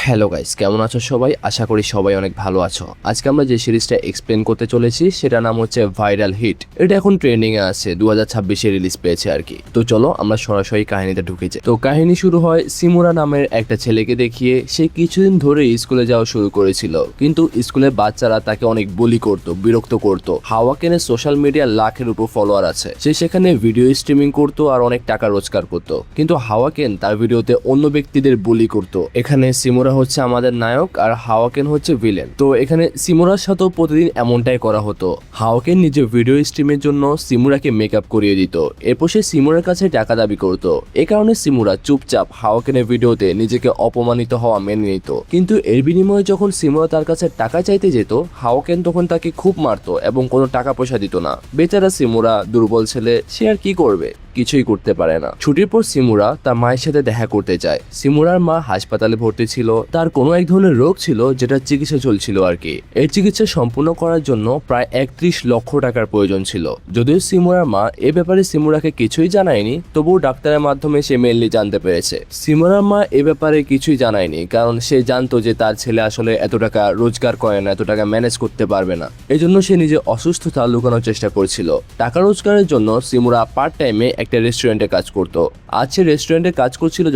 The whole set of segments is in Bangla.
হ্যালো গাইস, কেমন আছো সবাই? আশা করি সবাই অনেক ভালো আছো। আজকে আমরা যে সিরিজটা এক্সপ্লেন করতে চলেছি সেটার নাম হচ্ছে ভাইরাল হিট। এটা এখন ট্রেন্ডিং এ আছে, 2026-এ রিলিজ পেয়েছে আর কি। তো চলো আমরা সরাসরি কাহিনীতে ঢুকে যাই। তো কাহিনী শুরু হয় সিমুরা নামের একটা ছেলেকে দেখিয়ে। সে কিছুদিন ধরে স্কুলে যাওয়া শুরু করেছিল, কিন্তু স্কুলের বাচ্চারা তাকে অনেক বুলি করত, বিরক্ত করত। হাওয়াকেনের সোশ্যাল মিডিয়া লাখের উপর ফলোয়ার আছে। সে সেখানে ভিডিও স্ট্রিমিং করতো আর অনেক টাকা রোজগার করত, কিন্তু হাওয়াকেন তার ভিডিওতে অন্য ব্যক্তিদের বুলি করত। এখানে সিমুরা হচ্ছে আমাদের নায়ক আর হাওয়াকেন হচ্ছে ভিলেন। তো এখানে সিমুরার সাথেও প্রতিদিন এমনটাই করা হতো। হাওয়াকেন নিজের ভিডিও স্ট্রিমের জন্য সিমুরাকে মেকআপ করিয়ে দিত, এরপর সে সিমুরার কাছে টাকা দাবি করত। এ কারণে সিমুরা চুপচাপ হাওয়াকেনের ভিডিওতে নিজেকে অপমানিত হওয়া মেনে নিত। কিন্তু এর বিনিময়ে যখন সিমুরা তার কাছে টাকা চাইতে যেত, হাওয়াকেন তখন তাকে খুব মারতো এবং কোনো টাকা পয়সা দিত না। বেচারা সিমুরা দুর্বল ছেলে, সে আর কি করবে, কিছুই করতে পারে না। ছুটির পর সিমুরা তার মায়ের সাথে দেখা করতে যায়। সিমুরার মা হাসপাতালে ভর্তি ছিল, তার কোনো এক ধরনের রোগ ছিল যেটা চিকিৎসা চলছিল আর কি। এই চিকিৎসা সম্পূর্ণ করার জন্য প্রায় 31 লক্ষ টাকার প্রয়োজন ছিল। যদিও সিমুরার মা এ ব্যাপারে সিমুরাকে কিছুই জানায়নি, তবুও ডাক্তারের মাধ্যমে সে মেনলি জানতে পেরেছে। সিমুরার মা এ ব্যাপারে কিছুই জানায়নি, কারণ সে জানতো যে তার ছেলে আসলে এত টাকা রোজগার করে না, এত টাকা ম্যানেজ করতে পারবে না। এজন্য সে নিজের অসুস্থতা লুকানোর চেষ্টা করছিল। টাকা রোজগারের জন্য সিমুরা পার্ট টাইমে একটা রেস্টুরেন্টে কাজ করত। আজ সে রেস্টুরেন্টে কাজ করছিল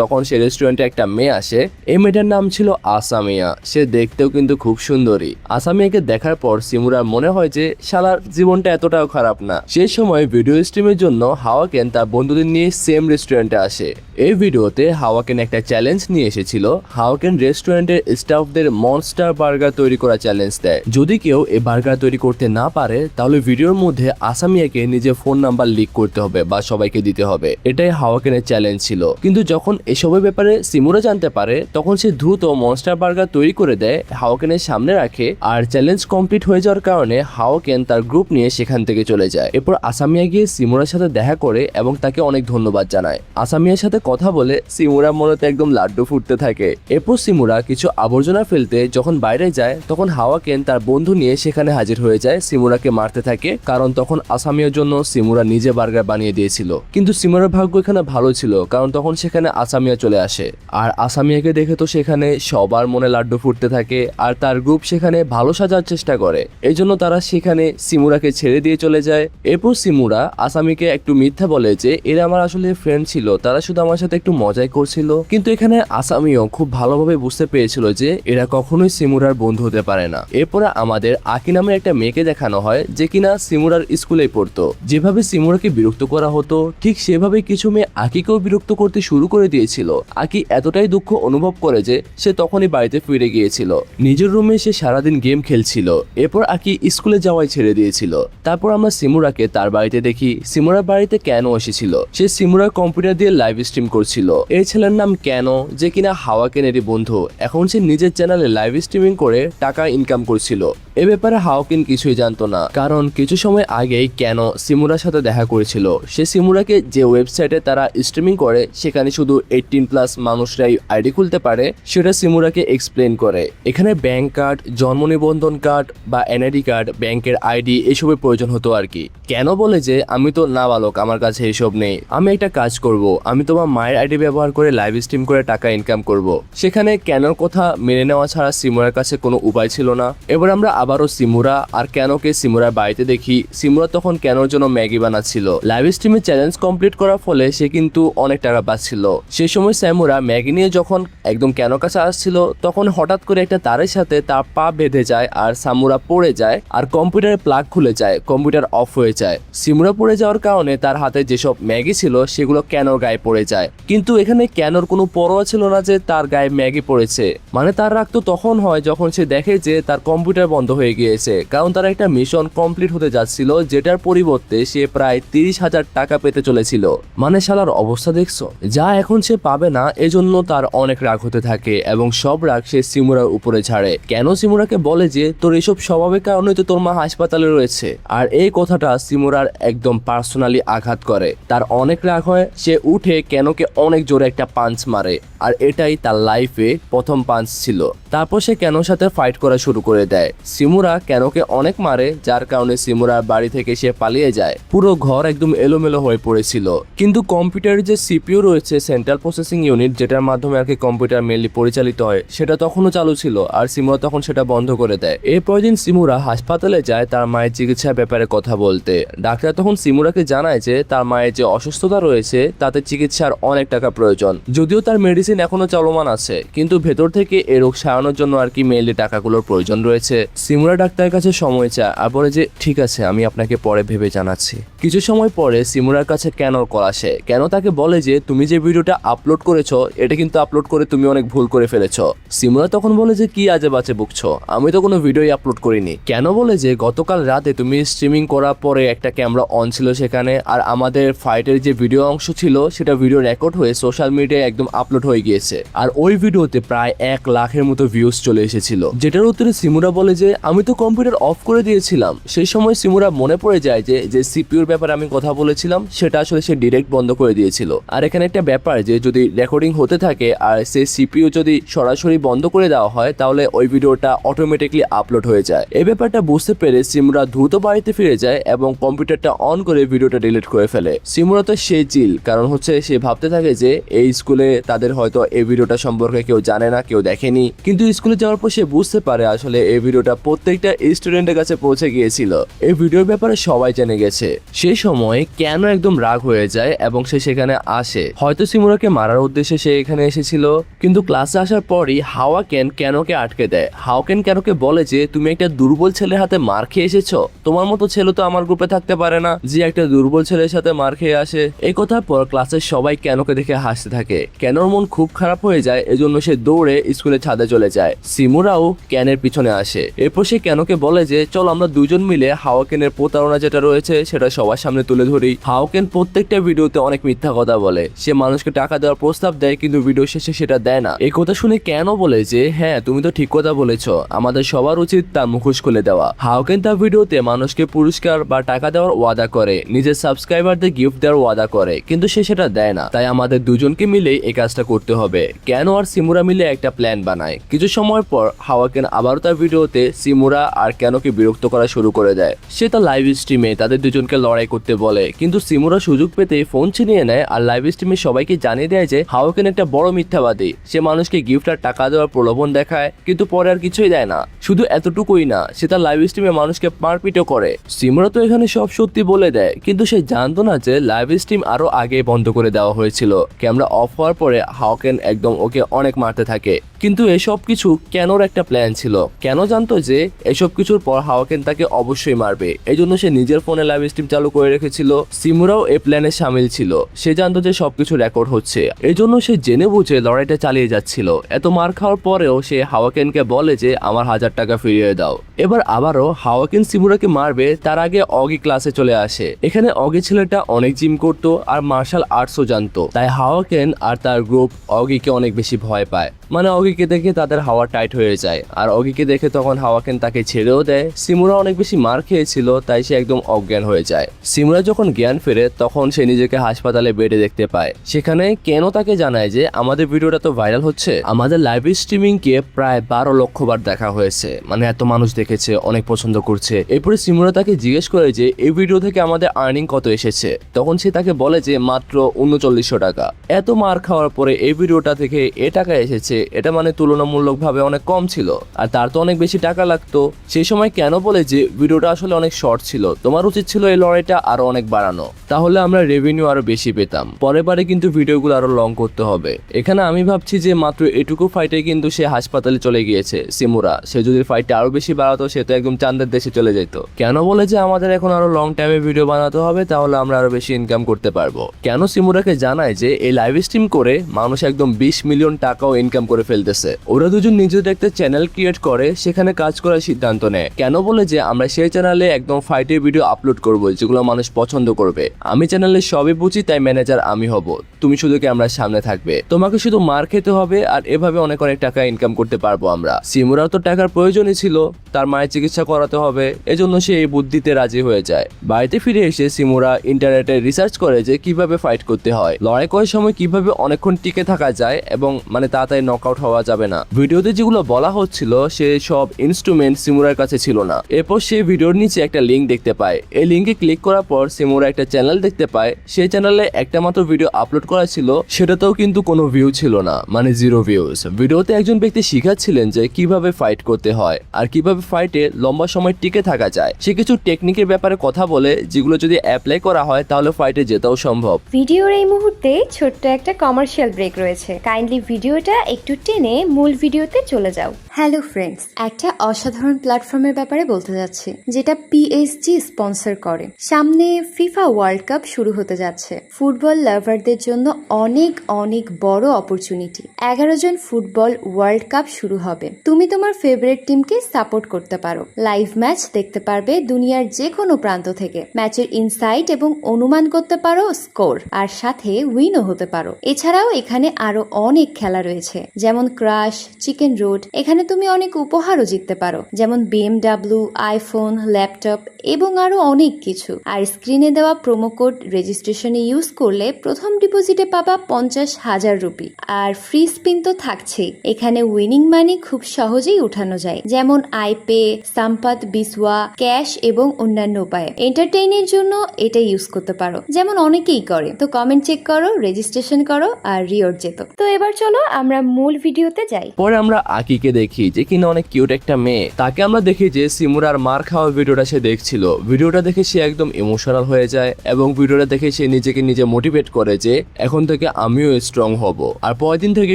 তখন সে রেস্টুরেন্টে একটা মেয়ে আসে। এই মেয়েটার নাম ছিল আসামিয়া। সে দেখতেও কিন্তু খুব সুন্দরী। আসামিয়াকে দেখার পর সিমুরার মনে হয় যে শালার জীবনটা এতটাও খারাপ না। সেই সময় ভিডিও স্ট্রিমের জন্য হাওয়াকেন তার বন্ধুদের নিয়ে সেম রেস্টুরেন্টে আসে। এই ভিডিওতে হাওয়াকেন একটা চ্যালেঞ্জ নিয়ে এসেছিল। হাওয়াকেন রেস্টুরেন্টের স্টাফদের মনস্টার বার্গার তৈরি করা চ্যালেঞ্জ দেয়। যদি কেউ এই বার্গার তৈরি করতে না পারে, তাহলে ভিডিওর মধ্যে আসামিয়াকে নিজের ফোন নাম্বার লিক করতে হবে বা সবাইকে দিতে হবে। এটাই হাওয়াকেনের চ্যালেঞ্জ ছিল। কিন্তু যখন এসবের ব্যাপারে সিমুরা জানতে পারে, তখন সে দ্রুত মনস্টার বার্গার তৈরি করে দেয়, হাওয়াকেনের সামনে রাখে। আর চ্যালেঞ্জ কমপ্লিট হয়ে যাওয়ার কারণে হাওয়াকেন তার গ্রুপ নিয়ে সেখান থেকে চলে যায়। এরপর আসামিয়া গিয়ে সিমুরার সাথে দেখা করে এবং তাকে অনেক ধন্যবাদ জানায়। আসামিয়ার সাথে কথা বলে সিমুরার মনেতে একদম লাড্ডু ফুটতে থাকে। এরপর সিমুরা কিছু আবর্জনা ফেলতে যখন বাইরে যায়, তখন হাওয়াকেন তার বন্ধু নিয়ে সেখানে হাজির হয়ে যায়। সিমুরাকে মারতে থাকে, কারণ তখন আসামিয়ার জন্য সিমুরা নিজে বার্গার বানিয়ে দিয়েছিল। কিন্তু সিমুরার ভাগ্য এখানে ভালো ছিল, কারণ তখন সেখানে আসামিয়া চলে আসে। আর আসামিয়াকে দেখে তো সেখানে সবার মনে লাড্ডু ফুটতে থাকে, আর তার গ্রুপ সেখানে ভালো সাজার চেষ্টা করে। এই জন্য তারা সেখানে সিমুরাকে ছেড়ে দিয়ে চলে যায়। এরপর সিমুরা আসামিকে একটু মিথ্যা বলে যে এরা আমার আসলে ফ্রেন্ড ছিল, তারা শুধু আমার সাথে একটু মজাই করছিল। কিন্তু এখানে আসামিও খুব ভালোভাবে বুঝতে পেরেছিল যে এরা কখনোই সিমুরার বন্ধু হতে পারে না। এরপরে আমাদের আকি নামের একটা মেয়েকে দেখানো হয়, যে কিনা সিমুরার স্কুলে পড়তো। যেভাবে সিমুরাকে বিরক্ত করা হতো, ঠিক সেভাবে কিছু মেয়ে আকিকেও বিরক্ত করতে শুরু করে দিয়েছিল। আকি এতটাই দুঃখ অনুভব করে যে সে তখনই বাড়িতে ফিরে গিয়েছিল। নিজের রুমে সে সারাদিন গেম খেলছিল। এরপর আকি স্কুলে যাওয়াই ছেড়ে দিয়েছিল। তারপর আমরা সিমুরাকে তার বাড়িতে দেখি। সিমুরার বাড়িতে কেন এসেছিল। সে সিমুরার কম্পিউটার দিয়ে লাইভ স্ট্রিম করছিল। এই ছেলের নাম কেন, যে কিনা হাওয়াকেনেরই বন্ধু। এখন সে নিজের চ্যানেলে লাইভ স্ট্রিমিং করে টাকা ইনকাম করছিল। এ ব্যাপারে হাওয়াকেন কিছুই জানতো না, কারণ কিছু সময় আগেই কেন সিমুরার সাথে দেখা করেছিল। সে সিমুরাকে যে ওয়েবসাইটে তারা স্ট্রিমিং করে সেখানে শুধু 18+ মানুষরাই আইডি খুলতে পারে, সেটা সিমুরাকে এক্সপ্লেন করে। এখানে ব্যাংক কার্ড, জন্ম নিবন্ধন কার্ড বা এনআইডি কার্ড, ব্যাংকের আইডি এসবের প্রয়োজন হতো আর কি। কেন বলে যে আমি তো নাবালক, আমার কাছে এসব নেই, আমি একটা কাজ করব, আমি তোমার মায়ের আইডি ব্যবহার করে লাইভ স্ট্রিম করে টাকা ইনকাম করব। সেখানে কেনর কথা মেনে নেওয়া ছাড়া সিমুরার কাছে কোনো উপায় ছিল না। এবার আমরা আবারও সিমুরা আর কেনকে সিমুরার বাড়িতে দেখি। সিমুরা তখন কেনর জন্য ম্যাগি বানাচ্ছিল। লাইভ স্ট্রিমে চ্যালেঞ্জ কমপ্লিট করার ফলে সে কিন্তু অনেক টাকা পাচ্ছিল। সেই সময় সিমুরা ম্যাগি নিয়ে যখন একদম কেনর কাছে আসছিল, তখন হঠাৎ করে একটা তারের সাথে তার পা বেঁধে যায় আর সামুরা পড়ে যায়, আর কম্পিউটারের প্লাগ খুলে যায়, কম্পিউটার অফ হয়ে যায়। সিমুরা পড়ে যাওয়ার কারণে তার হাতে যেসব ম্যাগি ছিল সেগুলো কেনর গায়ে পড়ে যায়। কিন্তু এখানে কেনর কোনো পরোয়া ছিল না যে তার গায়ে ম্যাগি পড়েছে। মানে তার রাগ তো তখন হয় যখন সে দেখে যে তার কম্পিউটার বন্ধ হয়ে গিয়েছে, কারণ তার একটা মিশন কমপ্লিট হতে যাচ্ছিল, যেটার পরিবর্তে সে প্রায় 30,000 টাকা পেতে চলেছিল। মানে শালার অবস্থা দেখছো, যা এখন সে পাবে না, এজন্য তার অনেক রাগ হতে থাকে এবং সব রাগ সে সিমুরার উপরে ছাড়ে। কেন সিমুরাকে বলে যে তোর এসব স্বভাবের কারণে তো তোর মা হাসপাতালে রয়েছে। আর এই কথাটা সিমুরার একদম পার্সোনালি আঘাত করে। তার অনেক রাগ হয়, সে উঠে কেনকে অনেক জোরে একটা পাঞ্চ মারে, আর এটাই তার লাইফে প্রথম পাঞ্চ ছিল। তারপর সে কেনোর সাথে ফাইট করা শুরু করে দেয়। সিমুরা কেনোকে অনেক মারে, যার কারণে সিমুরার বাড়ি থেকে সে পালিয়ে যায়। পুরো ঘর একদম এলোমেলো এলোমেলো হয়ে পড়েছিল। কিন্তু কম্পিউটারের যে সিপিইউ রয়েছে, সেন্ট্রাল প্রসেসিং ইউনিট, যেটার মাধ্যমে আর কি কম্পিউটার মেনলি পরিচালিত হয়, সেটা তখনও চালু ছিল আর সিমুরা তখন সেটা বন্ধ করে দেয়। এরপর দিন সিমুরা হাসপাতালে যায় তার মায়ের চিকিৎসার ব্যাপারে কথা বলতে। ডাক্তার তখন সিমুরাকে জানায় যে তার মায়ের যে অসুস্থতা রয়েছে তাতে চিকিৎসার অনেক টাকা প্রয়োজন, যদিও তার মেডিসিন এখনো চলমান আছে, কিন্তু ভেতর থেকে এই রোগ সারানোর জন্য আর কি মেনলি টাকাগুলোর প্রয়োজন রয়েছে। সিমুরা ডাক্তারের কাছে সময় চায় আর বলে যে ঠিক আছে, আমি আপনাকে পরে ভেবে জানাচ্ছি। কিছু সময় পরে সিমুরার কাছে কেনর কল আসে। কেন তাকে বলে যে তুমি যে ভিডিওটা আপলোড করেছো এটা কিন্তু আপলোড করে তুমি অনেক ভুল করে ফেলেছো। সিমুরা তখন বলে যে কি আজে বাজে বকছো, আমি তো কোনো ভিডিওই আপলোড করিনি। কেন বলে যে গতকাল রাতে তুমি স্ট্রিমিং করার পরে একটা ক্যামেরা অন ছিল সেখানে, আর আমাদের ফাইটের যে ভিডিও অংশ ছিল সেটা ভিডিও রেকর্ড হয়ে সোশ্যাল মিডিয়ায় একদম আপলোড হয়ে গিয়েছে, আর ওই ভিডিওতে প্রায় 1 লাখের মতো ভিউজ চলে এসেছিল। যেটার উত্তরে সিমুরা বলে যে আমি তো কম্পিউটার অফ করে দিয়েছিলাম। সেই সময় সিমুরা মনে পড়ে যায় যে সিপিইউর ব্যাপারে আমি কথা বলেছিলাম সেটা আসলে সে ডিরেক্ট বন্ধ করে দিয়েছিল। আর এখানে একটা ব্যাপার যে যদি রেকর্ডিং হতে থাকে আর সেই সিপিইউ যদি সরাসরি বন্ধ করে দেওয়া হয় তাহলে ওই ভিডিওটা অটোমেটিকলি আপলোড হয়ে যায়। এই ব্যাপারটা বুঝতে পেরে সিমুরা দ্রুত বাড়িতে ফিরে যায় এবং কম্পিউটারটা অন করে ভিডিওটা ডিলিট করে ফেলে। সিমুরা তো সেই চিল, কারণ হচ্ছে সে ভাবতে থাকে যে এই স্কুলে তাদের হয়তো এই ভিডিওটা সম্পর্কে কেউ জানে না, কেউ দেখেনি, কিন্তু স্কুলে যাওয়ার পর সে বুঝতে পারে আসলে এই ভিডিওটা প্রত্যেকটা স্টুডেন্টের কাছে পৌঁছে গিয়েছিল। এই ভিডিওর ব্যাপারে সবাই জেনে গেছে। সেই সময় কেন একদম রাগ হয়ে যায় এবং সে সেখানে আসে। হয়তো সিমুরাকে মারার উদ্দেশ্যে সে এখানে এসেছিল, কিন্তু ক্লাসে আসার পরই হাওয়াকেন কেনকে আটকে দেয়। হাওয়াকেন কেনকে বলে যে তুমি একটা দুর্বল ছেলের হাতে মার খেয়ে এসেছো, তোমার মতো ছেলে তো আমার গ্রুপে থাকতে পারে না যে একটা দুর্বল ছেলের সাথে মার খেয়ে আসে। এই কথার পর ক্লাসের সবাই কেনকে দেখে হাসতে থাকে। কেনর মন খুব খারাপ হয়ে যায়, এজন্য সে দৌড়ে স্কুলের ছাদে চলে যায়। সিমুরাও ক্যানের পিছনে আসে। এরপর সে কেনকে বলে যে চল আমরা দুজন মিলে হাওয়াকেনের প্রতারণা যেটা রয়েছে সেটা সবার সামনে তুলে ধরি। হাওয়াকেন প্রত্যেকটা ভিডিওতে অনেক মিথ্যা কথা বলে। সে মানুষকে টাকা দেওয়ার প্রস্তাব দেয় কিন্তু ভিডিও শেষে সেটা দেয় না। এই কথা শুনে কেন বলে যে হ্যাঁ তুমি তো ঠিক কথা বলেছ, আমাদের সবার উচিত তার মুখোশ খুলে দেওয়া। হাওয়াকেন তার ভিডিওতে মানুষকে পুরস্কার বা টাকা দেওয়ার ওয়াদা করে, নিজের সাবস্ক্রাইবারদের গিফট দেওয়ার ওয়াদা করে, কিন্তু সে সেটা দেয় না। তাই আমাদের দুজনকে মিলে এই কাজটা করতে হবে। কেন আর সিমুরা মিলে একটা প্ল্যান বানায়। কিছু সময় পর হাওয়াকেন আবারও তার ভিডিওতে সিমুরা আর কেনকে বিরক্ত করা শুরু করে দেয়। সে তার লাইভ স্ট্রিমে তাদের দুজনকে লড়াই করতে বলে, কিন্তু সিমুরা সুযোগ পেতে ফোন ছিনিয়ে নেয় আর লাইভ স্ট্রিমে সবাইকে জানিয়ে দেয় যে হাওয়াকেন একটা বড় মিথ্যাবাদী। সে মানুষকে গিফট আর টাকা দেওয়ার প্রলোভন দেখায় কিন্তু পরে আর কিছুই দেয় না। শুধু এতটুকুই না, সে তার লাইভ স্ট্রিমে মানুষকে মারপিটও করে। সিমুরা তো এখানে সব সত্যি বলে দেয়, কিন্তু সে জানতো না যে লাইভ স্ট্রিম আরো আগে বন্ধ করে দেওয়া হয়েছিল। ক্যামেরা অফ হওয়ার পরে হাওয়াকেন একদম ওকে অনেক মারতে থাকে। কিন্তু এসব কিছু কেনর একটা প্ল্যান ছিল। কেন জানতো যে এসব কিছুর পর হাওয়াকেন তাকে অবশ্যই মারবে, এই জন্য সে নিজের ফোনে লাইভ স্ট্রিম চালু করে রেখেছিল। সিমুরাও এই প্ল্যানে সামিল ছিল। সে জানতো যে সবকিছু রেকর্ড হচ্ছে, এই জন্য সে জেনে বুঝে লড়াইটা চালিয়ে যাচ্ছিল। এত মার খাওয়ার পরেও সে হাওয়াকেনকে বলে যে আমার 1000 টাকা ফিরিয়ে দাও। এবার আবারও হাওয়াকেন সিমুরাকে মারবে তার আগে অগি ক্লাসে চলে আসে। এখানে অগি ছেলেটা অনেক জিম করতো আর মার্শাল আর্টসও জানতো, তাই হাওয়াকেন আর তার গ্রুপ অগিকে অনেক বেশি ভয় পায়। মানে অগিকে দেখে তাদের হাওয়া টাইট হয়ে যায়, আর অগিকে দেখে তখন হাওয়াকেন তাকে ছেড়েও দেয়। সিমুরা অনেক বেশি মার খেয়েছিল তাই সে একদম অজ্ঞান হয়ে যায়। সিমুরা যখন জ্ঞান ফেরে তখন সে নিজেকে হাসপাতালে বেডে দেখতে পায়। সেখানে কেন তাকে জানায় যে আমাদের ভিডিওটা তো ভাইরাল হচ্ছে, আমাদের লাইভ স্ট্রিমিং কে প্রায় 12 লক্ষ বার দেখা হয়েছে, মানে এত মানুষ দেখেছে, অনেক পছন্দ করছে। এরপরে সিমুরা তাকে জিজ্ঞেস করে যে এই ভিডিও থেকে আমাদের আর্নিং কত এসেছে। তখন সে তাকে বলে যে মাত্র 3900 টাকা। এত মার খাওয়ার পরে এই ভিডিওটা থেকে এ টাকা এসেছে, এটা মানে তুলনামূলকভাবে অনেক কম ছিল, আর তার তো অনেক বেশি টাকা লাগতো। সেই সময় কেন বলে যে ভিডিওটা আসলে অনেক শর্ট ছিল, তোমার উচিত ছিল এই লড়াইটা আরো অনেক বাড়ানো, তাহলে আমরা রেভিনিউ আরো বেশি পেতাম। পরের বারে কিন্তু ভিডিওগুলো আরো লং করতে হবে। এখানে আমি ভাবছি যে মাত্র এটুকু ফাইটে কিন্তু সে হাসপাতালে চলে গিয়েছে সিমুরা। সে যদি ফাইটটা আরো বেশি বাড়াতো সে তো একদম চাঁদের দেশে চলে যেত। কেন বলে যে আমাদের এখন আরো লং টাইমে ভিডিও বানাতে হবে, তাহলে আমরা আরো বেশি ইনকাম করতে পারবো। কেন সিমুরাকে জানায় যে এই লাইভ স্ট্রিম করে মানুষ একদম 20 মিলিয়ন টাকাও ইনকাম করে ফেলতেছে। ওরা দুজন নিজেদের একটা চ্যানেল ক্রিয়েট করে সেখানে কাজ করার সিদ্ধান্ত নেয়। কেন বলে যে আমরা সেই চ্যানেলে একদম ফাইটের ভিডিও আপলোড করব যেগুলো মানুষ পছন্দ করবে। আমি চ্যানেলে সবই বুঝি, তাই ম্যানেজার আমি হব, তুমি শুধু ক্যামেরার সামনে থাকবে, তোমাকে শুধু মার খেতে হবে, আর এভাবে অনেক অনেক টাকা ইনকাম করতে পারবো আমরা। সিমুরাও তো টাকার প্রয়োজনই ছিল, তার মায়ের চিকিৎসা করাতে হবে, এজন্য সে এই বুদ্ধিতে রাজি হয়ে যায়। বাড়িতে ফিরে এসে সিমুরা ইন্টারনেটে রিসার্চ করে যে কিভাবে ফাইট করতে হয়, লড়াই করার সময় কিভাবে অনেকক্ষণ টিকে থাকা যায় এবং মানে তাড়াতাড়ি নকআউট হওয়া দেওয়া যাবে না। ভিডিওতে যেগুলো বলা হচ্ছিল সে সব ইনস্ট্রুমেন্ট সিমুরার কাছে ছিল না। এরপর সে ভিডিওর নিচে একটা লিঙ্ক দেখতে পায়। এই লিঙ্কে ক্লিক করার পর সিমুরা একটা চ্যানেল দেখতে পায়। সেই চ্যানেলে একটা মাত্র ভিডিও আপলোড করা ছিল, সেটাতেও কিন্তু কোনো ভিউ ছিল না, মানে 0 ভিউজ। ভিডিওতে একজন ব্যক্তি শিখাচ্ছিলেন যে কিভাবে ফাইট করতে হয় আর কিভাবে ফাইটে লম্বা সময় টিকে থাকা যায়। সে কিছু টেকনিকের ব্যাপারে কথা বলে যেগুলো যদি অ্যাপ্লাই করা হয় তাহলে ফাইটে যেতেও সম্ভব। ভিডিওর এই মুহূর্তে ছোট্ট একটা কমার্শিয়াল ব্রেক রয়েছে, কাইন্ডলি ভিডিওটা একটু টেনে মূল ভিডিওতে চলে যাও। হ্যালো ফ্রেন্ডস, একটা অসাধারণ প্ল্যাটফর্মের ব্যাপারে বলতে যাচ্ছি যেটা পিএসজি স্পন্সর করে। সামনে ফিফা ওয়ার্ল্ড কাপ শুরু হতে যাচ্ছে। ফুটবল লাভারদের জন্য অনেক অনেক বড় অপরচুনিটি। 11 জন ফুটবল ওয়ার্ল্ড কাপ শুরু হবে। তুমি তোমার ফেভারিট টিমকে সাপোর্ট করতে পারো, লাইভ ম্যাচ দেখতে পারবে দুনিয়ার যে কোনো প্রান্ত থেকে, ম্যাচের ইনসাইট এবং অনুমান করতে পারো স্কোর, আর সাথে উইনও হতে পারো। এছাড়াও এখানে আরো অনেক খেলা রয়েছে, যেমন ক্রাশ, চিকেন রোড। এখানে তুমি অনেক উপহারও জিততে পারো, যেমন BMW, আইফোন, ল্যাপটপ এবং আরো অনেক কিছু। আর স্ক্রিনে দেওয়া প্রোমো কোড রেজিস্ট্রেশনে ইউজ করলে প্রথম ডিপোজিটে পাবা 50,000 রুপি। আর ফ্রি স্পিন তো থাকছেই। এখানে উইনিং মানি খুব সহজেই উঠানো যায়, যেমন আইপে, সাম্পাত, বিসওয়া, ক্যাশ এবং অন্যান্য উপায়ে। এন্টারটেইনের জন্য এটা ইউজ করতে পারো, যেমন অনেকেই করে। তো কমেন্ট চেক করো, রেজিস্ট্রেশন করো আর রিওয়ার্ড যেত। তো এবার চলো আমরা মূল ভিডিওতে যাই। পরে আমরা আকিকে দেখি যে কিনা অনেক কিউট একটা মেয়ে। তাকে আমরা দেখি যে সিমুরার মার খাওয়া ভিডিওটা সে দেখছিল। ভিডিওটা দেখে সে একদম ইমোশনাল হয়ে যায় এবং ভিডিওটা দেখে সে নিজেকে নিজে মোটিভেট করে যে এখন থেকে আমিও স্ট্রং হব। আর পরের দিন থেকে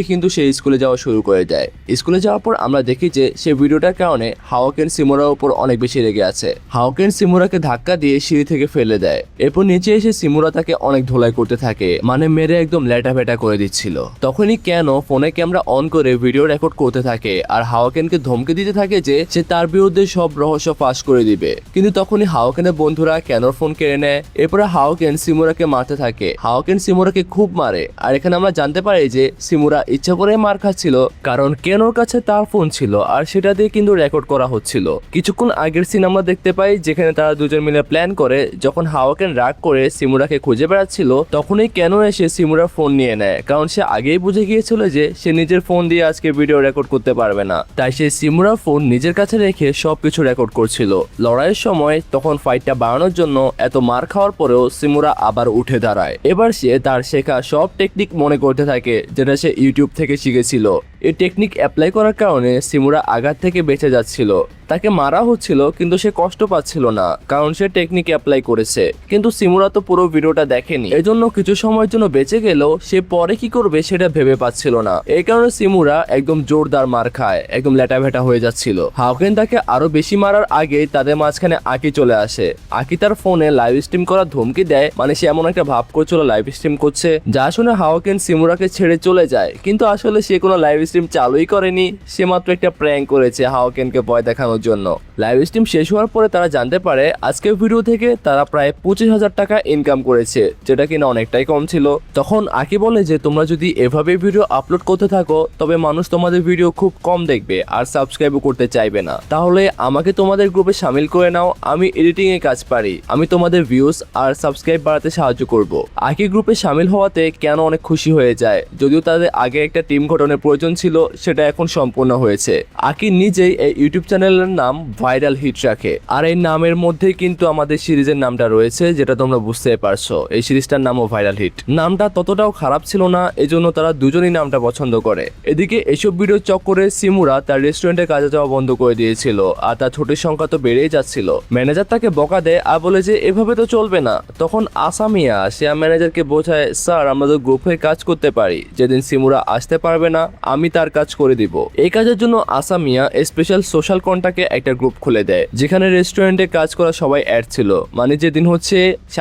কিন্তু সে স্কুলে যাওয়া শুরু করে দেয়। স্কুলে যাওয়ার পর আমরা দেখি যে সে ভিডিওটার কারণে হাওকেন সিমুরার উপর অনেক বেশি রেগে আছে। হাওকেন সিমুরাকে ধাক্কা দিয়ে সিঁড়ি থেকে ফেলে দেয়। এরপর নিচে এসে সিমুরা তাকে অনেক ধোলাই করতে থাকে, মানে মেরে একদম লেটা ফেটা করে দিচ্ছিল। তখনই কেন ফোনে ক্যামেরা অন করে ভিডিও রেকর্ড করতে থাকে আর হাওকেনকে ধমকে দিতে থাকে যে সে তার বিরুদ্ধে সব রহস্য ফাঁস করে দিবে। কিন্তু তখনই হাওকেনের বন্ধুরা কেনর ফোন কেড়ে নেয়। এরপরে হাওকেন সিমুরাকে মারতে থাকে। হাওকেন সিমুরাকে খুব মারে। আর এখানে আমরা জানতে পারি যে সিমুরা ইচ্ছা করে মার খাচ্ছিল, কারণ কেনর কাছে তার ফোন ছিল আর সেটা দিয়ে কিন্তু রেকর্ড করা হচ্ছিল। কিছুক্ষণ আগের সিন আমরা দেখতে পাই যেখানে তারা দুজন মিলে প্ল্যান করে, যখন হাওকেন রাগ করে সিমুরাকে খুঁজে বেড়াচ্ছিল তখনই কেন এসে সিমুরার ফোন নিয়ে নেয়, কারণ সে আগেই বুঝে গিয়েছিল যে সে নিজের ফোন দিয়ে আজকে ভিডিও রেকর্ড করতে পারবে না। তাই সে সিমুরার ফোন নিজের কাছে রেখে সবকিছু রেকর্ড করছিল। লড়াইয়ের সময় তখন ফাইটটা বাড়ানোর জন্য এত মার খাওয়ার পরেও সিমুরা আবার উঠে দাঁড়ায়। এবার সে তার শেখা সব টেকনিক মনে করতে থাকে যেটা সে ইউটিউব থেকে শিখেছিল। এই টেকনিক অ্যাপ্লাই করার কারণে সিমুরা আঘাত থেকে বেঁচে যাচ্ছিল। তাকে মারা হচ্ছিল কিন্তু সে কষ্ট পাচ্ছিল না, কারণ সে টেকনিক অ্যাপ্লাই করেছে। কিন্তু সিমুরা তো পুরো ভিডিওটা দেখেনি, এজন্য কিছু সময়ের জন্য বেঁচে গেলেও সে পরে কি করবে সেটা ভেবে পাচ্ছিল না। এই কারণে সিমুরা একদম জোরদার মার খায়, একদম লেটাভেটা হয়ে যাচ্ছিল। হাওকেন তাকে আরো বেশি মারার আগেই তাদের মাঝখানে আকি চলে আসে। আকি তার ফোনে লাইভ স্ট্রিম করার ধমকি দেয়, মানে সে এমন একটা ভাব করছিল লাইভ স্ট্রিম করছে, যা শুনে হাওকেন সিমুরাকে ছেড়ে চলে যায়। কিন্তু আসলে সে কোনো লাইভ স্ট্রিম চালুই করেনি, সে মাত্র একটা প্র্যাঙ্ক করেছে হাওকেনকে ভয় দেখানোর জন্য। লাইভ স্ট্রিম শেষ হওয়ার পরে তারা জানতে পারে আজকের ভিডিও থেকে তারা প্রায় 25,000 টাকা ইনকাম করেছে, যেটা কিনা অনেকটাই কম ছিল। তখন আকি বলে যে তোমরা যদি এভাবে ভিডিও আপলোড করতে থাকো তবে মানুষ তোমাদের ভিডিও খুব কম দেখবে আর সাবস্ক্রাইবও করতে চাইবে না। তাহলে আমাকে তোমাদের গ্রুপে শামিল করে নাও, আমি এডিটিং এ কাজ পারি, আমি তোমাদের ভিউজ আর সাবস্ক্রাইব বাড়াতে সাহায্য করব। আকি গ্রুপে শামিল হওয়াতে কেন অনেক খুশি হয়ে যায়, যদিও তাদের আগে একটা টিম গঠনের প্রয়োজন ছিল, সেটা এখন সম্পূর্ণ হয়েছে। আকি নিজেই এই ইউটিউব চ্যানেলের নাম ভাইরাল হিট রাখে, আর এই নামের মধ্যেই কিন্তু আমাদের সিরিজের নামটা রয়েছে, যেটা তোমরা বুঝতে পারছো। এই সিরিজটার নামও ভাইরাল হিট। নামটা ততটাও খারাপ ছিল না, এজন্য তারা দুজনই নামটা পছন্দ করে। এদিকে এসব ভিডিও চক্করে সিমুরা তার রেস্টুরেন্টে কাজে যাওয়া বন্ধ করে দিয়েছিল, আর তার ছোটের সংখ্যা তো বেড়েই যাচ্ছিল। ম্যানেজার তাকে বকা দেয় আর বলে যে এভাবে তো চলবে না। তখন আসামিয়া সে ম্যানেজারকে বোঝায়, স্যার আমরা তো গ্রুপে কাজ করতে পারি, যেদিন সিমুরা আসতে পারবে না আমি তার কাজ করে দিব। এই কাজের জন্য আসামিয়া স্পেশাল সোশ্যাল কন্টাক্টে একটা গ্রুপ খুলে দেয়, যেখানে রেস্টুরেন্টে কাজ করা সবাই অ্যাড ছিল, মানে যেদিন হচ্ছে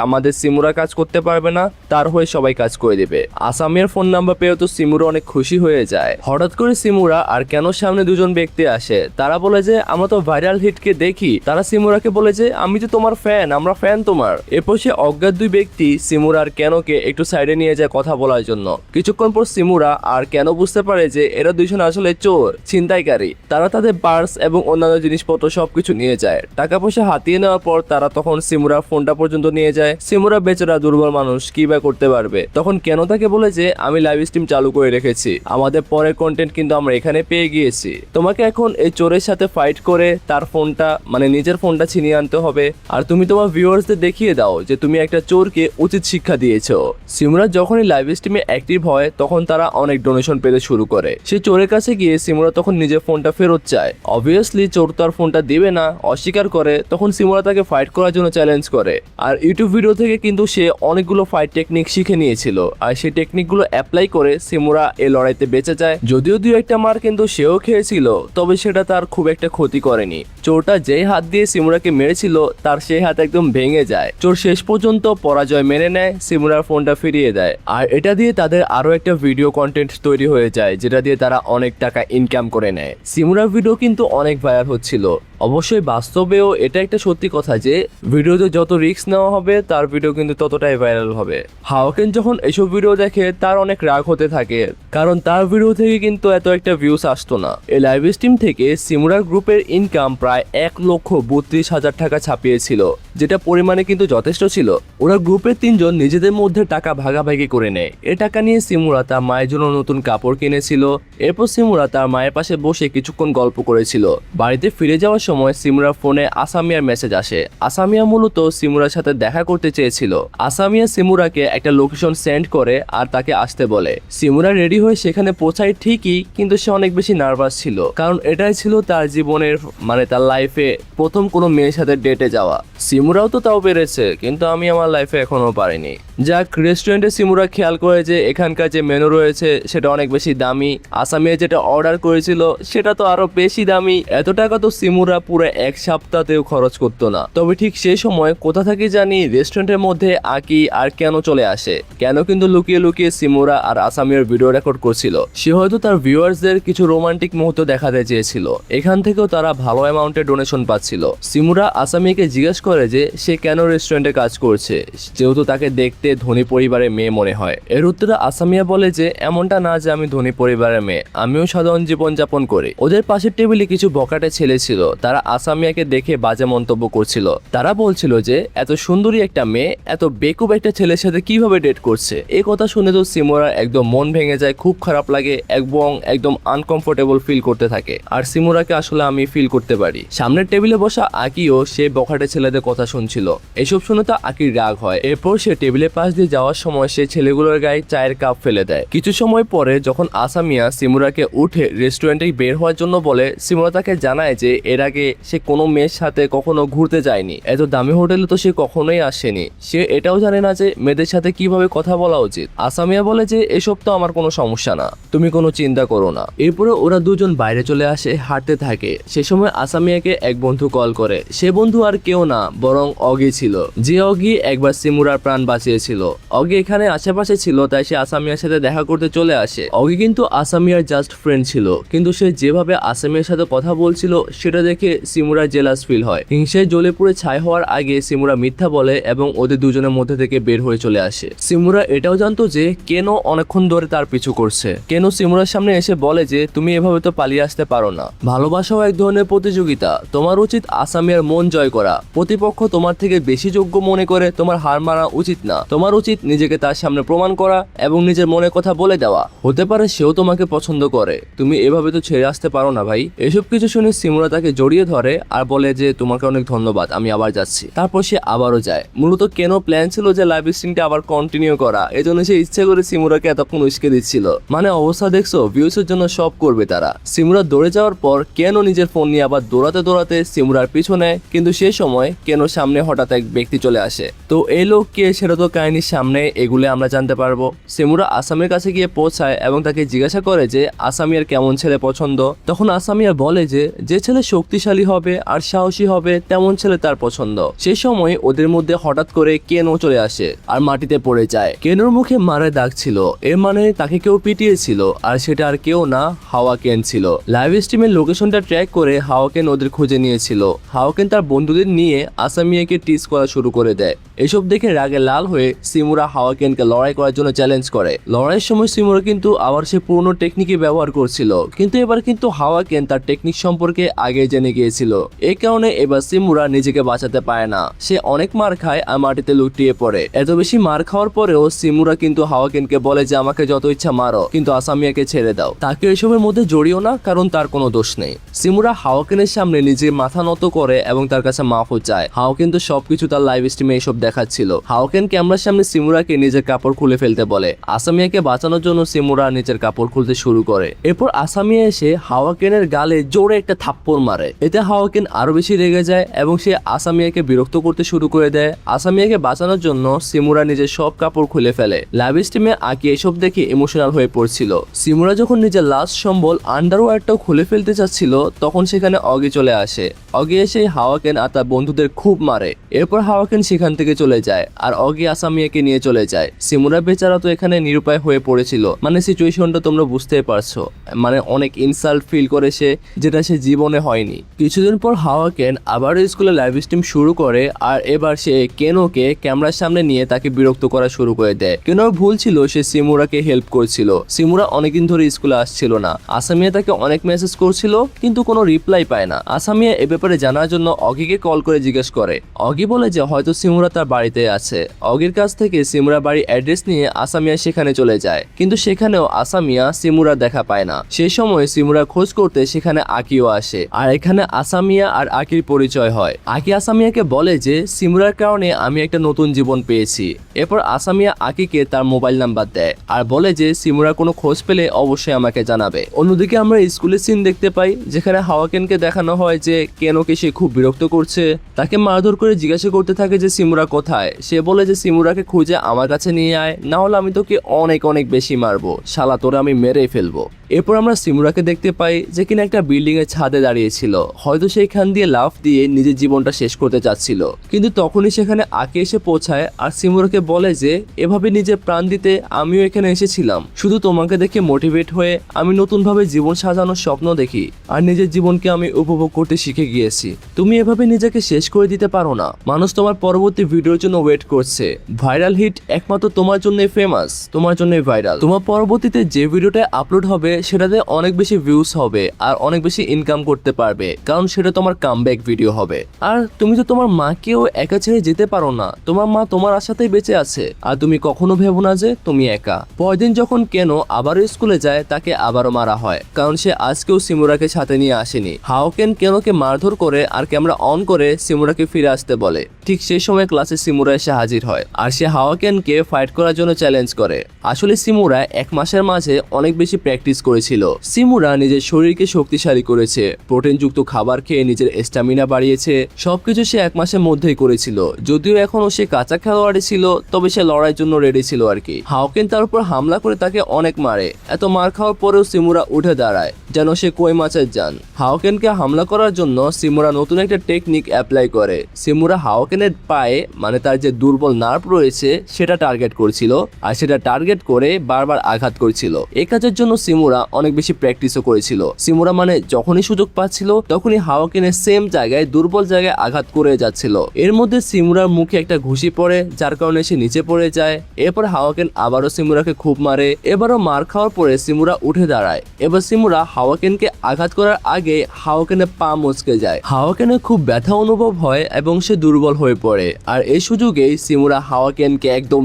আমাদের সিমুরা কাজ করতে পারবে না তার হয়ে সবাই কাজ করে দেবে। আসামিয়ার ফোন নাম্বার পেয়েও তো সিমুরা অনেক খুশি হয়ে যায়। হঠাৎ করে সিমুরা আর কেন সামনে দুজন ব্যক্তি আসে, তারা বলে যে আমরা তো ভাইরাল হিটকে দেখি। তারা সিমুরাকে বলে যে আমি তো তোমার ফ্যান, আমরা ফ্যান তোমার। এরপর সে অজ্ঞাত দুই ব্যক্তি সিমুরা আর কেনকে একটু সাইডে নিয়ে যায় কথা বলার জন্য। কিছুক্ষণ পর সিমুরা আর কেন বুঝতে পারে যে এরা দুইজন আসলে চোর ছিনতাইকারী। তারা তাদের পার্স এবং অন্যান্য জিনিসপত্র সবকিছু নিয়ে যায়। টাকা পয়সা হাতিয়ে নেওয়ার পর তারা তখন সিমুরা ফোনটা পর্যন্ত নিয়ে যায়। সিমুরা বেচারা দুর্বল মানুষ, কি বা করতে পারবে। তখন কেন তাকে বলে যে আমি লাইভ স্ট্রিম চালু করে রেখেছি, আমাদের পরের কন্টেন্ট কিন্তু আমরা এখানে পেয়ে গিয়েছি। তোমাকে এখন এই চোরের সাথে ফাইট করে তার ফোনটা মানে নিজের ফোনটা ছিনিয়ে আনতে হবে, আর তুমি তোমার ভিউয়ার্সদের দেখিয়ে দাও যে তুমি একটা চোরকে উচিত শিক্ষা দিয়েছো। সিমুরা যখনই লাইভ স্ট্রিমে অ্যাক্টিভ হয় তখন তারা অনেক ডোনেশন পেতে শুরু করে। সে চোরের কাছে গিয়ে সিমুরা তখন নিজের ফোনটা ফেরত চায়। অবভিয়াসলি চোর তার ফোনটা দিবে না, অস্বীকার করে। তখন সিমুরা তাকে ফাইট করার জন্য চ্যালেঞ্জ করে। আর ইউটিউব ভিডিও থেকে কিন্তু সে অনেকগুলো ফাইট টেকনিক শিখে নিয়েছিল, আর সেই টেকনিকগুলো অ্যাপ্লাই করে সিমুরা এই লড়াইতে বেঁচে যায়। যদিও দুই একটা মার কিন্তু সেও খেয়েছিল, তবে সেটা তার খুব একটা ক্ষতি করেনি। চোরটা যেই হাত দিয়ে সিমুরাকে মেরেছিল তার সেই হাত একদম ভেঙে যায়। চোর শেষ পর্যন্ত পরাজয় মেনে নেয়, সিমুরার ফোনটা ফিরিয়ে দেয়। আর এটা দিয়ে তাদের আরো একটা ভিডিও কন্টেন্ট তৈরি হয়ে যায়, যেটা দিয়ে তারা অনেক টাকা ইনকাম করে নেয়। সিমুরার ভিডিও কিন্তু অনেক ভাইরাল হচ্ছিল। অবশ্যই বাস্তবেও এটা একটা সত্যি কথা যে ভিডিওতে যত রিস্ক নেওয়া হবে তার ভিডিও কিন্তু ততটাই ভাইরাল হবে। হাওকেন যখন এসব ভিডিও দেখে তার অনেক রাগ হতে থাকে, কারণ তার ভিডিও থেকে কিন্তু এত একটা ভিউস আসতো না। এই লাইভ স্ট্রিম থেকে সিমুরার গ্রুপের ইনকাম প্রায় 1,32,000 টাকা ছাপিয়েছিল, যেটা পরিমাণে কিন্তু যথেষ্ট ছিল। ওরা গ্রুপের 3 জন নিজেদের মধ্যে টাকা ভাগাভাগি করে নেয়। এ টাকা নিয়ে সিমুরা তার মায়ের জন্য নতুন কাপড় কিনেছিল। এরপর সিমুরা তার মায়ের পাশে বসে কিছুক্ষণ গল্প করেছিল। বাড়িতে ফিরে যাওয়ার সময় সিমুরার ফোনে আসামিয়ার মেসেজ আসে। আসামিয়া মূলত সিমুরার সাথে দেখা করতে চেয়েছিল। আসামিয়া সিমুরাকে একটা লোকেশন সেন্ড করে আর তাকে আসতে বলে। সিমুরা রেডি হয়ে সেখানে পৌঁছায় ঠিকই, কিন্তু সে অনেক বেশি নার্ভাস ছিল, কারণ এটাই ছিল তার জীবনের মানে তার লাইফে প্রথম কোনো মেয়ের সাথে ডেটে যাওয়া। সিমুরাও তো তাও পেরেছে, কিন্তু আমি আমার লাইফে এখনো পারিনি। যাক, রেস্টুরেন্টে সিমুরা খেয়াল করে যে এখানকার যে মেনু রয়েছে সেটা অনেক বেশি দামি। আসামিয়া যেটা অর্ডার করেছিল সেটা তো আরো বেশি দামি। এত টাকা তো সিমুরা পুরো এক সপ্তাহতেও খরচ করতো না। তবে ঠিক সেই সময় কোথা থেকে জানি রেস্টুরেন্টের মধ্যে আকি আর কেন চলে আসে। কেন কিন্তু লুকিয়ে লুকিয়ে সিমুরা আর আসামিয়ার ভিডিও রেকর্ড করছিল। সে হয়তো তার ভিউয়ার্সদের কিছু রোমান্টিক মুহূর্ত দেখাতে চেয়েছিল। এখান থেকেও তারা ভালো অ্যামাউন্টের ডোনেশন পাচ্ছিল। সিমুরা আসামিকে জিজ্ঞেস করে যে সে কেন রেস্টুরেন্টে কাজ করছে, যেহেতু তাকে দেখতে ধনী পরিবারের মেয়ে মনে হয়। এর উত্তরে আসামিয়া বলে যে এমনটা না যে আমি ধনী পরিবারের মেয়ে, আমিও সাধারণ জীবন যাপন করি। ওদের পাশের টেবিলে কিছু বকাটে ছেলে ছিল, তারা আসামিয়াকে দেখে বাজে মন্তব্য করছিল। তারা বলছিল যে এত সুন্দরী একটা মেয়ে এত বেকুব একটা ছেলের সাথে কিভাবে ডেট করছে। এই কথা শুনে তো সিমুরার একদম মন ভেঙে যায়, খুব খারাপ লাগে এবং একদম আনকমফোর্টেবল ফিল করতে থাকে। আর সিমুরাকে আসলে আমি ফিল করতে পারি। সামনের টেবিলে বসা আকিও সে বখাটে ছেলেদের কথা শুনছিল। এসব শুনে তো আকির রাগ হয়। এরপর সে টেবিলের পাশ দিয়ে যাওয়ার সময় সে ছেলেগুলোর গায়ে চায়ের কাপ ফেলে দেয়। কিছু সময় পরে যখন আসামিয়া সিমুরাকে উঠে রেস্টুরেন্টে বের হওয়ার জন্য বলে, সিমুরা তাকে জানায় যে এর আগে সে কোনো মেয়ের সাথে কখনো ঘুরতে যায়নি, এত দামি হোটেলে তো সে কখনোই আসেনি। সে এটাও জানে না যে মেয়েদের সাথে কিভাবে কথা বলা উচিত। আসামিয়া বলে যে এসব তো আমার কোনো সমস্যা না, তুমি কোনো চিন্তা করো না। এরপরে ওরা দুজন বাইরে চলে আসে, হাঁটতে থাকে। সে সময় আসামিয়াকে এক বন্ধু কল করে। সে বন্ধু আর কেউ না বরং অগি ছিল, যে অগি একবার সিমুরার প্রাণ বাঁচিয়েছিল। অগি এখানে আশেপাশে ছিল, তাই সে আসামিয়ার সাথে দেখা করতে চলে আসে। অগি কিন্তু আসামিয়ার জাস্ট ফ্রেন্ড ছিল, কিন্তু সে যেভাবে আসামিয়ার সাথে কথা বলছিল সেটা দেখে সিমুরা জেলাস ফিল হয়। হিংসায় জ্বলে পুড়ে ছাই হওয়ার আগে সিমুরা মিথ্যা বলে এবং ওদের দুজনের মধ্যে থেকে বের হয়ে চলে আসে। সিমুরা এটাও জানতো যে কেন অনেকক্ষণ ধরে তার পিছু করছে। কেন সিমুরার সামনে এসে বলে যে তুমি এভাবে তো পালিয়ে আসতে পারো না। ভালোবাসাও এক ধরনের প্রতিযোগিতা, তোমার উচিত আসামিয়ার মন জয় করা। প্রতিপক্ষ তোমার থেকে বেশি যোগ্য মনে করে তোমার হার মানা উচিত না। তোমার উচিত নিজেকে তার সামনে প্রমাণ করা এবং নিজের মনের কথা বলে দেওয়া। হতে পারে সেও তোমাকে পছন্দ করে, তুমি এভাবে তো ছেড়ে আসতে পারো না ভাই। এসব কিছু শুনে সিমুরা তাকে জড়িয়ে ধরে আর বলে যে তোমাকে অনেক ধন্যবাদ, আমি আবার যাচ্ছি। তারপর সে আবারও যায়। মূলত কেন প্ল্যান ছিল যে লাইভ স্ট্রিমটা আবার কন্টিনিউ করা, এজন্য সে ইচ্ছে করে সিমুরাকে এতক্ষণ উস্কে দিচ্ছিল। মানে অবস্থা দেখছো, ভিউসের জন্য সব করবে তারা। সিমুরা দৌড়ে যাওয়ার পর কেন নিজের ফোন নিয়ে আবার দৌড়াতে দৌড়াতে সিমুরার পিছনে, কিন্তু সে সময় কেন সামনে হঠাৎ এক ব্যক্তি চলে আসে। তো এই লোক কে সেটা তো কাহিনীর সামনে এগুলো আমরা জানতে পারবো। সিমুরা আসামের কাছে গিয়ে পৌঁছায় এবং তাকে জিজ্ঞাসা করে যে আসামিয়ার কেমন ছেলে পছন্দ। তখন আসামিয়া বলে যে ছেলে শক্তিশালী হবে আর সাহসী হবে তেমন ছেলে তার পছন্দ। সেই সময় ওদের মধ্যে হঠাৎ করে কেনো চলে আসে আর মাটিতে পড়ে যায়। কেনোর মুখে মারের দাগ ছিল, এর মানে তাকে কেউ পিটিয়েছিল, আর সেটা আর কেউ না, হাওয়াকেন ছিল। লাইভ স্ট্রিমের লোকেশনটা ট্র্যাক করে হাওয়াকেন ওদের খুঁজে নিয়েছিল। হাওয়াকেন তার বন্ধুদের নিয়ে আসামিয়াকে টিজ করা শুরু করে দেয়। এসব দেখে রাগে লাল হয়ে সিমুরা হাওয়াকেনকে লড়াই করার জন্য চ্যালেঞ্জ করে। লড়াইয়ের সময় সিমুরা কিন্তু আবার সে পুরনো টেকনিকই ব্যবহার করছিল, কিন্তু এবার কিন্তু হাওয়াকেন তার টেকনিক সম্পর্কে আগে জেনে গিয়েছিল। এই কারণে এবার সিমুরা নিজেকে বাঁচাতে পারে না, সে অনেক মার খায় আর মাটিতে লুটিয়ে পড়ে। এত বেশি মার খাওয়ার পরেও সিমুরা কিন্তু হাওয়াকেনকে বলে যে আমাকে যত ইচ্ছা মারো, কিন্তু আসামিয়াকে ছেড়ে দাও, তাকে এসবের মধ্যে জড়িও না, কারণ তার কোনো দোষ নেই। সিমুরা হাওয়াকেনের সামনে নিজের মাথা নত করে এবং তার কাছে মাফও চায়। হাওয়াকেন তো সবকিছু তার লাইভ স্ট্রিমে এসব দেখাচ্ছিল। হাওয়াকেন ক্যামেরার সামনে সিমুরাকে নিজের কাপড় খুলে ফেলতে বলে। আসামিয়াকে বাঁচানোর জন্য সিমুরা নিজের কাপড় খুলতে শুরু করে। এরপর আসামিয়া এসে হাওয়াকেনের গালে জোরে একটা থাপ্পড় মারে। এতে হাওয়াকেন আরো বেশি রেগে যায় এবং সে আসামিয়াকে বিরক্ত করতে শুরু করে দেয়। আসামিয়াকে বাঁচানোর জন্য সিমুরা নিজের সব কাপড় খুলে ফেলে। লাইভ স্ট্রিমে আকি এসব দেখে ইমোশনাল হয়ে পড়ছিল। সিমুরা যখন নিজের লাস্ট সম্বল আন্ডারওয়্যারটাও খুলে ফেলতে চাচ্ছিল, তখন সেখানে অগি চলে আসে। অগি এসে হাওয়াকেন আর তার বন্ধুদের খুব মারে। এরপর হাওয়াকেন সেখান থেকে চলে যায় আর অগি আসামিয়াকে নিয়ে চলে যায়। সিমুরা বেচারা তো এখানে নিরুপায় হয়ে পড়েছিল, মানে সিচুয়েশনটা তোমরা বুঝতেই পারছো, মানে অনেক ইনসাল্ট ফিল করে সে, যেটা সে জীবনে হয়নি। কিছুদিন পর হাওয়াকেন আবার স্কুলে লাইভ স্ট্রিম শুরু করে আর এবার সে কেনোকে ক্যামেরার সামনে নিয়ে তাকে বিরক্ত করা শুরু করে দেয়। কেনোর ভুল ছিল, সে সিমুরাকে হেল্প করছিল। সিমুরা অনেকদিন ধরে স্কুলে আসছিল না। আসামিয়া তাকে অনেক মেসেজ করছিল কিন্তু কোনো রিপ্লাই পায় না। আসামিয়া এ ব্যাপারে জানার জন্য অগিকে কল করে জিজ্ঞেস করে। অগি বলে যে হয়তো সিমুরা তার বাড়িতে আছে। অগির কাছ থেকে সিমুরা বাড়ির অ্যাড্রেস নিয়ে আসামিয়া সেখানে চলে যায়, কিন্তু সেখানেও আসামিয়া সিমুরা দেখা পায় না। সেই সময় সিমুরা খোঁজ করতে সেখানে আকিও আসে আর এখানে আসামিয়া আর আকির পরিচয় হয়। আকি আসামিয়াকে বলে যে সিমুরার কারণে আমি একটা নতুন জীবন পেয়েছি। এরপর আসামিয়া আকিকে তার মোবাইল নাম্বার দেয় আর বলে যে সিমুরার কোনো খোঁজ পেলে অবশ্যই আমাকে জানাবে। অন্যদিকে আমরা স্কুলের সিন দেখতে পাই, যেখানে হাওয়াকেনকে দেখানো হয় যে কেনোকে সে খুব বিরক্ত করছে। তাকে মারধর করে জিজ্ঞাসা করতে থাকে যে সিমুরা কোথায়। সে বলে যে সিমুরাকে খুঁজে আমার কাছে নিয়ে আয়, না হলে আমি তোকে অনেক অনেক বেশি মারবো, শালা তোরে আমি মেরেই ফেলবো। এরপর আমরা সিমুরাকে দেখতে পাই যে কিনা একটা বিল্ডিং এর ছাদে দাঁড়িয়েছিল, হয়তো সেইখান দিয়ে লাফ দিয়ে নিজের জীবনটা শেষ করতে চাচ্ছিল। কিন্তু তখনই সেখানে আকে এসে পৌঁছায় আর সিমুরাকে বলে যে এভাবে নিজের প্রাণ দিতে আমিও এখানে এসেছিলাম, শুধু তোমাকে দেখে মোটিভেট হয়ে আমি নতুন ভাবে জীবন সাজানোর স্বপ্ন দেখি আর নিজের জীবনকে আমি উপভোগ করতে শিখে গিয়েছি। তুমি এভাবে নিজেকে শেষ করে দিতে পারো না। মানুষ তোমার পরবর্তী ভিডিওর জন্য ওয়েট করছে। ভাইরাল হিট একমাত্র তোমার জন্যই ফেমাস, তোমার জন্যই ভাইরাল। তোমার পরবর্তীতে যে ভিডিওটা আপলোড হবে সেটাতে অনেক বেশি ভিউজ হবে আর অনেক বেশি ইনকাম করতে পারবে, কারণ সেটা তোমার কামব্যাক ভিডিও হবে। আর তুমি তো তোমার মাকেও একা ছেড়ে যেতে পারো না, তোমার মা তোমার আশাতেই বেঁচে আছে আর তুমি কখনো ভেবো না যে তুমি একা। পরদিন যখন কেনো আবারও স্কুলে যায়, তাকে আবারও মারা হয়, কারণ সে আজকেও সিমুরাকে সাথে নিয়ে আসেনি। হাওয়াকেন কেনোকে মারধর করে আর ক্যামেরা অন করে সিমুরাকে ফিরে আসতে বলে। ঠিক সেই সময় ক্লাসে সিমুরা এসে হাজির হয় আর সে হাওয়াকেনকে ফাইট করার জন্য চ্যালেঞ্জ করে। আসলে সিমুরা 1 মাসের মাঝে অনেক বেশি প্র্যাকটিস করেছিল। সিমুরা নিজের শরীরকে শক্তিশালী করেছে, প্রোটিনযুক্ত খাবার খেয়ে নিজের স্ট্যামিনা বাড়িয়েছে। সবকিছু সে 1 মাসের মধ্যেই করেছিল। যদিও এখনো সে কাঁচা খেলোয়াড়ই ছিল, তবে সে লড়াইয়ের জন্য রেডি ছিল আর কি। হাওয়াকেন তার উপর হামলা করে তাকে অনেক মারে। এত মার খাওয়ার পরেও সিমুরা উঠে দাঁড়ায় যেন সে কই মাছের জান। হাওয়াকেনকে হামলা করার জন্য সিমুরা নতুন একটা টেকনিক অ্যাপ্লাই করে। সিমুরা হাওয়াকেনের পায়ে, মানে তার যে দুর্বল নার্ভ রয়েছে সেটা টার্গেট করছিল আর সেটা টার্গেট করে বারবার আঘাত করছিল। এই কাজের জন্য সিমুরা অনেক বেশি প্র্যাকটিসও করেছিল। সিমুরা মানে যখনই সুযোগ পাচ্ছিল তখনই হাওয়াকেনের সেম জায়গায়, দুর্বল জায়গায় আঘাত করে যাচ্ছিল। এর মধ্যে সিমুরার মুখে একটা ঘুষি পড়ে, যার কারণে সে নিচে পড়ে যায়। এরপর হাওয়াকেন আবারও সিমুরাকে খুব মারে। এবারও মার খাওয়ার পরে সিমুরা উঠে দাঁড়ায়। এবার সিমুরা হাওয়াকেনকে আঘাত করার আগে হাওয়াকেনের পা মচকে যায়। হাওয়াকেনের খুব ব্যথা অনুভব হয় এবং সে দুর্বল হয়ে পড়ে। আর এই সুযোগেই সিমুরা হাওয়াকেনকে একদম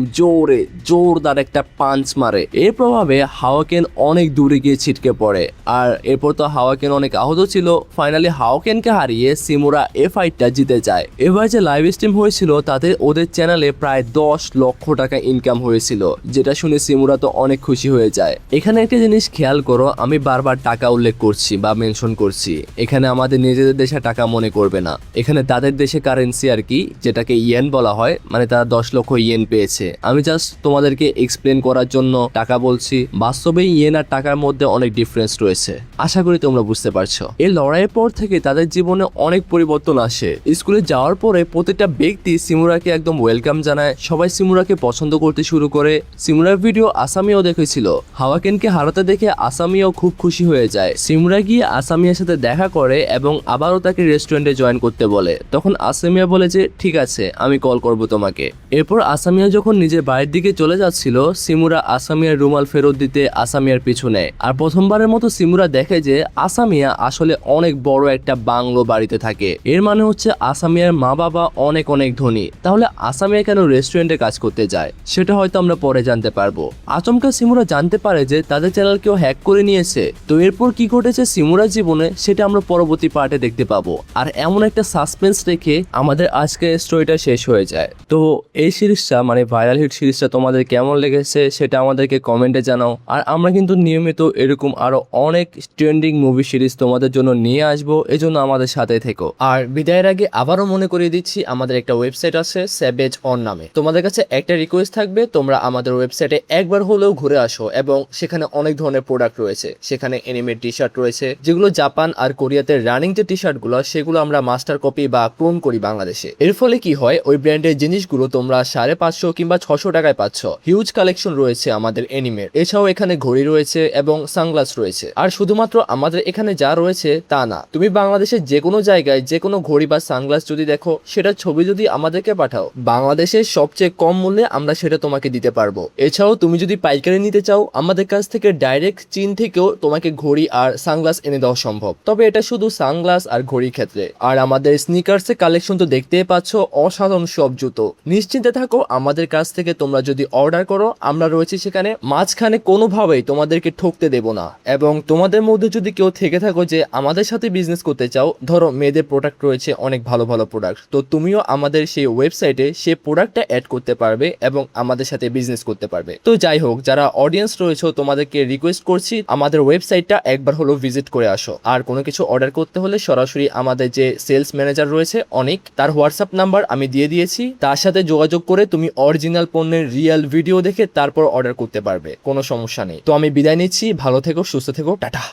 জোরদার একটা পাঞ্চ মারে। এর প্রভাবে হাওয়াকেন অনেক দূরে গিয়ে ছিটকে পড়ে। আর এরপর তো হাওয়াকেন অনেক আহত ছিল। ফাইনালি হাওয়াকেনকে হারিয়ে সিমুরা এই ফাইটটা জিতে যায়। এবার যে লাইভ স্ট্রিম হয়েছিল তাতে ওদের চ্যানেলে প্রায় 10 লক্ষ টাকা ইনকাম হয়েছিল, যেটা শুনে সিমুরা তো অনেক খুশি হয়ে যায়। এখানে একটা জিনিস খেয়াল করো, আমি বারবার টাকা উল্লেখ করছি বা মেনশন করছি। এখানে আমাদের নিজেদের দেশে টাকা মনে করবে না, এখানে তাদের দেশে কারেন্সি আর কি, যেটাকে ইয়েন বলা হয়, মানে তারা 10 লক্ষ ইয়েন পেয়েছে। আমি জাস্ট তোমাদেরকে এক্সপ্লেন করার জন্য টাকা বলছি। বাস্তবে ইয়েন আর টাকার মধ্যে মধ্যে অনেক ডিফারেন্স রয়েছে। আশা করি তোমরা বুঝতে পারছো। এই লড়াইয়ের পর থেকে তাদের জীবনে অনেক পরিবর্তন আসে। স্কুলে যাওয়ার পরে প্রত্যেকটা ব্যক্তি সিমুরাকে একদম ওয়েলকাম জানায়, সবাই সিমুরাকে পছন্দ করতে শুরু করে। সিমুরার ভিডিও আসামিও দেখেছিল। হাওয়াকেনকে হারাতে দেখে আসামিও খুব খুশি হয়ে যায়। সিমুরা গিয়ে আসামিয়ার সাথে দেখা করে এবং আবারও তাকে রেস্টুরেন্টে জয়েন করতে বলে। তখন আসামিয়া বলে যে ঠিক আছে, আমি কল করব তোমাকে। এরপর আসামিয়া যখন নিজের বাড়ির দিকে চলে যাচ্ছিল, সিমুরা আসামিয়ার রুমাল ফেরত দিতে আসামিয়ার পিছু নেয়। আর প্রথমবারের মতো সিমুরা দেখে যে আসামিয়া আসলে অনেক বড় একটা বাংলো বাড়িতে থাকে। এর মানে হচ্ছে আসামিয়ার মা বাবা অনেক অনেক ধনী। তাহলে আসামিয়া কেন রেস্টুরেন্টে কাজ করতে যায় সেটা হয়তো আমরা পরে জানতে পারবো। আচমকা সিমুরা জানতে পারে যে তাদের চ্যানেল কেউ হ্যাক করে নিয়েছে। তো এরপর কি ঘটেছে সিমুরার জীবনে সেটা আমরা পরবর্তী পার্টে দেখতে পাবো। আর এমন একটা সাসপেন্স রেখে আমাদের আজকের স্টোরিটা শেষ হয়ে যায়। তো এই সিরিজটা মানে ভাইরাল হিট সিরিজটা তোমাদের কেমন লেগেছে সেটা আমাদেরকে কমেন্টে জানাও। আর আমরা কিন্তু নিয়মিত এরকম আরো অনেক ট্রেন্ডিং মুভি সিরিজ তোমাদের জন্য নিয়ে আসবো, এজন্য আমাদের সাথে থেকো। আর বিদায়ের আগে আবারও মনে করিয়ে দিচ্ছি, আমাদের একটা ওয়েবসাইট আছে স্যাভেজ অন নামে। তোমাদের কাছে একটা রিকোয়েস্ট থাকবে, তোমরা আমাদের ওয়েবসাইটে একবার হলেও ঘুরে আসো এবং সেখানে অনেক ধরনের প্রোডাক্ট রয়েছে। সেখানে এনিমের টি শার্ট রয়েছে, যেগুলো জাপান আর কোরিয়াতে রানিং যে টি শার্ট গুলো সেগুলো আমরা মাস্টার কপি বা ক্লোন করি বাংলাদেশে। এর ফলে কি হয়, ওই ব্র্যান্ডের জিনিসগুলো তোমরা 550 কিংবা 600 টাকায় পাচ্ছ। হিউজ কালেকশন রয়েছে আমাদের এনিমের। এছাড়াও এখানে ঘড়ি রয়েছে এবং সানগ্লাস রয়েছে। আর শুধুমাত্র আমাদের এখানে যা রয়েছে তা না, তুমি বাংলাদেশের যে কোনো জায়গায় যে কোনো ঘড়ি বা সানগ্লাস যদি দেখো, সেটার ছবি যদি আমাদেরকে পাঠাও, বাংলাদেশের সবচেয়ে কম মূল্যে আমরা সেটা তোমাকে দিতে পারবো। এছাড়াও তুমি যদি পাইকারি নিতে চাও, আমাদের কাছ থেকে ডাইরেক্ট চীন থেকেও তোমাকে ঘড়ি আর সানগ্লাস এনে দেওয়া সম্ভব। তবে এটা শুধু সানগ্লাস আর ঘড়ির ক্ষেত্রে। আর আমাদের স্নিকার্সের কালেকশন তো দেখতেই পাচ্ছ, অসাধারণ সব জুতো। নিশ্চিন্তে থাকো, আমাদের কাছ থেকে তোমরা যদি অর্ডার করো, আমরা রয়েছি সেখানে। মাঝখানে কোনোভাবেই তোমাদেরকে ঠকতে দেব না। এবং তোমাদের মধ্যে যদি কেউ থেকে থাকো যে আমাদের সাথে বিজনেস করতে চাও, ধরো মেয়েদের প্রোডাক্ট রয়েছে অনেক ভালো ভালো প্রোডাক্ট, তো তুমিও আমাদের সেই ওয়েবসাইটে সেই প্রোডাক্টটা অ্যাড করতে পারবে এবং আমাদের সাথে বিজনেস করতে পারবে। তো যাই হোক, যারা অডিয়েন্স রয়েছে তোমাদেরকে রিকোয়েস্ট করছি, আমাদের ওয়েবসাইটটা একবার হলো ভিজিট করে আসো। আর কোনো কিছু অর্ডার করতে হলে সরাসরি আমাদের যে সেলস ম্যানেজার রয়েছে অনেক, তার হোয়াটসঅ্যাপ নাম্বার আমি দিয়ে দিয়েছি, তার সাথে যোগাযোগ করে তুমি অরিজিনাল পণ্যের রিয়েল ভিডিও দেখে তারপর অর্ডার করতে পারবে, কোনো সমস্যা নেই। তো আমি বিদায় নিচ্ছি, ভালো থেকো, সুস্থ থেকো, টাটা।